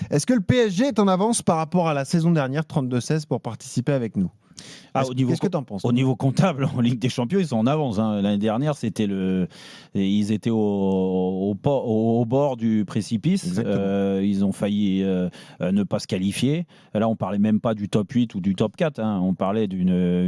Est-ce que le PSG est en avance par rapport à la saison dernière, 32-16, pour participer avec nous? Qu'est-ce que tu en penses? Au niveau comptable, en Ligue des Champions, ils sont en avance. L'année dernière, ils étaient au bord du précipice. Ils ont failli ne pas se qualifier. Là, on parlait même pas du top 8 ou du top 4. On parlait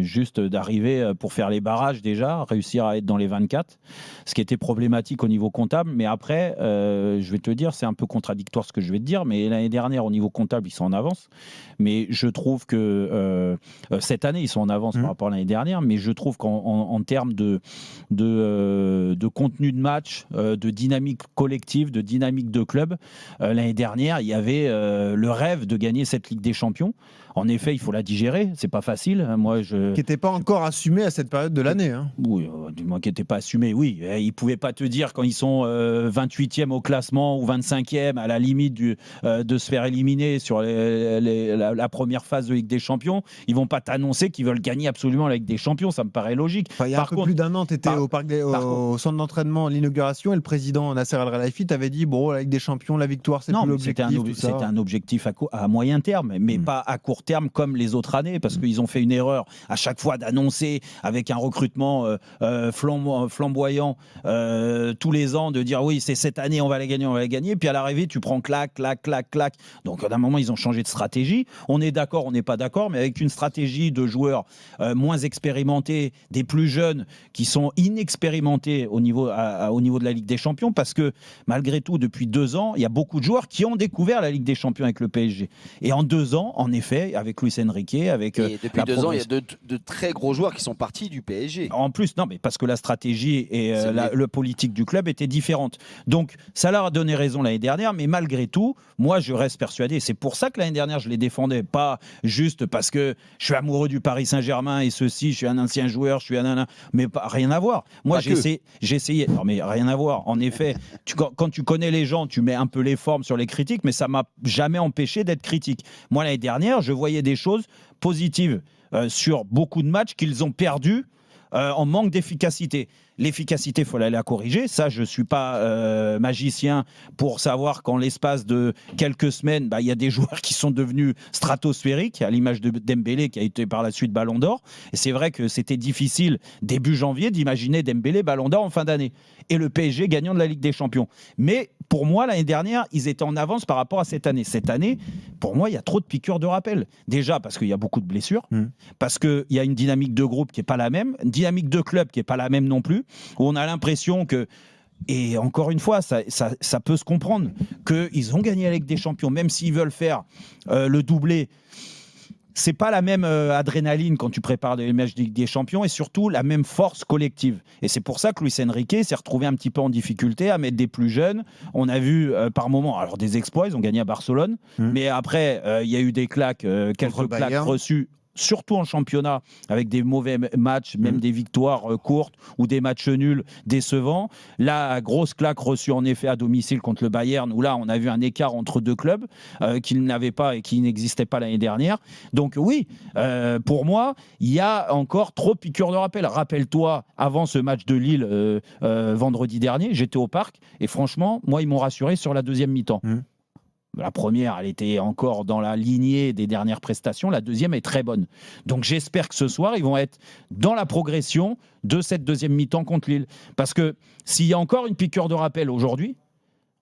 juste d'arriver pour faire les barrages déjà, réussir à être dans les 24, ce qui était problématique au niveau comptable. Mais après, je vais te dire, c'est un peu contradictoire ce que je vais te dire, mais l'année dernière, au niveau comptable, ils sont en avance. Mais je trouve que cette année, ils sont en avance par rapport à l'année dernière, mais je trouve qu'en termes de contenu de match, de dynamique collective, de dynamique de club, l'année dernière, il y avait le rêve de gagner cette Ligue des Champions. En effet, il faut la digérer, c'est pas facile. Qui n'était pas encore assumé à cette période de l'année. Oui, du moins qui n'était pas assumé, oui. Ils pouvaient pas te dire quand ils sont 28e au classement ou 25e, à la limite de se faire éliminer sur la première phase de Ligue des Champions, ils vont pas t'annoncer qu'ils veulent gagner absolument la Ligue des Champions, ça me paraît logique. Il y a un peu plus d'un an, tu étais au centre d'entraînement, l'inauguration, et le président Nasser Al-Khelaifi t'avait dit bon, la Ligue des Champions, la victoire, c'est plus l'objectif. C'était un objectif à moyen terme, mais pas à court terme comme les autres années, parce qu'ils ont fait une erreur à chaque fois d'annoncer avec un recrutement flamboyant tous les ans, de dire oui, c'est cette année, on va la gagner, puis à l'arrivée, tu prends clac. Donc à un moment, ils ont changé de stratégie. On est d'accord, on n'est pas d'accord, mais avec une stratégie de joueurs moins expérimentés, des plus jeunes qui sont inexpérimentés au niveau de la Ligue des Champions, parce que malgré tout, depuis 2 ans, il y a beaucoup de joueurs qui ont découvert la Ligue des Champions avec le PSG. Et en 2 ans, en effet, avec Luis Enrique, et depuis 2 ans, il y a de très gros joueurs qui sont partis du PSG. En plus, non, mais parce que la stratégie et le politique du club étaient différentes. Donc, ça leur a donné raison l'année dernière, mais malgré tout, moi, je reste persuadé. C'est pour ça que l'année dernière, je les défendais, pas juste parce que je suis amoureux du Paris Saint-Germain et je suis un ancien joueur, mais rien à voir. Moi, j'ai essayé. Non, mais rien à voir. En effet, quand tu connais les gens, tu mets un peu les formes sur les critiques, mais ça m'a jamais empêché d'être critique. Moi, l'année dernière, je voyais des choses positives sur beaucoup de matchs qu'ils ont perdus en manque d'efficacité. L'efficacité, il faut la corriger. Ça, je ne suis pas magicien pour savoir qu'en l'espace de quelques semaines, il y a des joueurs qui sont devenus stratosphériques, à l'image de Dembélé, qui a été par la suite Ballon d'Or. Et c'est vrai que c'était difficile, début janvier, d'imaginer Dembélé Ballon d'Or en fin d'année. Et le PSG gagnant de la Ligue des Champions. Mais pour moi, l'année dernière, ils étaient en avance par rapport à cette année. Cette année, pour moi, il y a trop de piqûres de rappel. Déjà, parce qu'il y a beaucoup de blessures, parce qu'il y a une dynamique de groupe qui n'est pas la même, une dynamique de club qui n'est pas la même non plus, où on a l'impression que, et encore une fois, ça peut se comprendre, qu'ils ont gagné la Ligue des Champions, même s'ils veulent faire le doublé. C'est pas la même adrénaline quand tu prépares des matchs de Ligue des Champions, et surtout la même force collective. Et c'est pour ça que Luis Enrique s'est retrouvé un petit peu en difficulté à mettre des plus jeunes. On a vu par moments, alors des exploits, ils ont gagné à Barcelone, mais après il y a eu des claques, quelques claques reçues, surtout en championnat, avec des mauvais matchs, même des victoires courtes ou des matchs nuls décevants. La grosse claque reçue en effet à domicile contre le Bayern, où là on a vu un écart entre deux clubs qu'ils n'avaient pas et qui n'existaient pas l'année dernière. Donc oui, pour moi, il y a encore trop piqûre de rappel. Rappelle-toi, avant ce match de Lille vendredi dernier, j'étais au parc et franchement, moi, ils m'ont rassuré sur la deuxième mi-temps. La première, elle était encore dans la lignée des dernières prestations. La deuxième est très bonne. Donc j'espère que ce soir, ils vont être dans la progression de cette deuxième mi-temps contre Lille. Parce que s'il y a encore une piqûre de rappel aujourd'hui,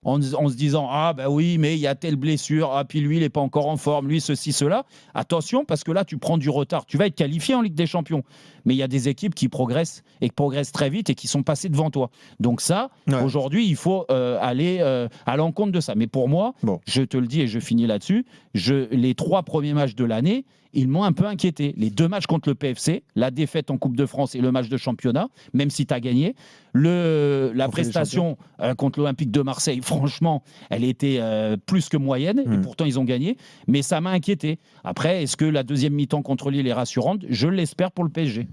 en se disant « Ah, oui, mais il y a telle blessure, ah, puis lui, il n'est pas encore en forme, lui, ceci, cela », attention, parce que là, tu prends du retard. Tu vas être qualifié en Ligue des Champions, mais il y a des équipes qui progressent et qui progressent très vite et qui sont passées devant toi. Donc ça, aujourd'hui, il faut aller à l'encontre de ça. Mais pour moi, je te le dis et je finis là-dessus, les 3 premiers matchs de l'année, ils m'ont un peu inquiété. Les 2 matchs contre le PFC, la défaite en Coupe de France et le match de championnat, même si tu as gagné. La prestation contre l'Olympique de Marseille, franchement, elle était plus que moyenne, et pourtant ils ont gagné. Mais ça m'a inquiété. Après, est-ce que la deuxième mi-temps contre Lille est rassurante ? Je l'espère pour le PSG.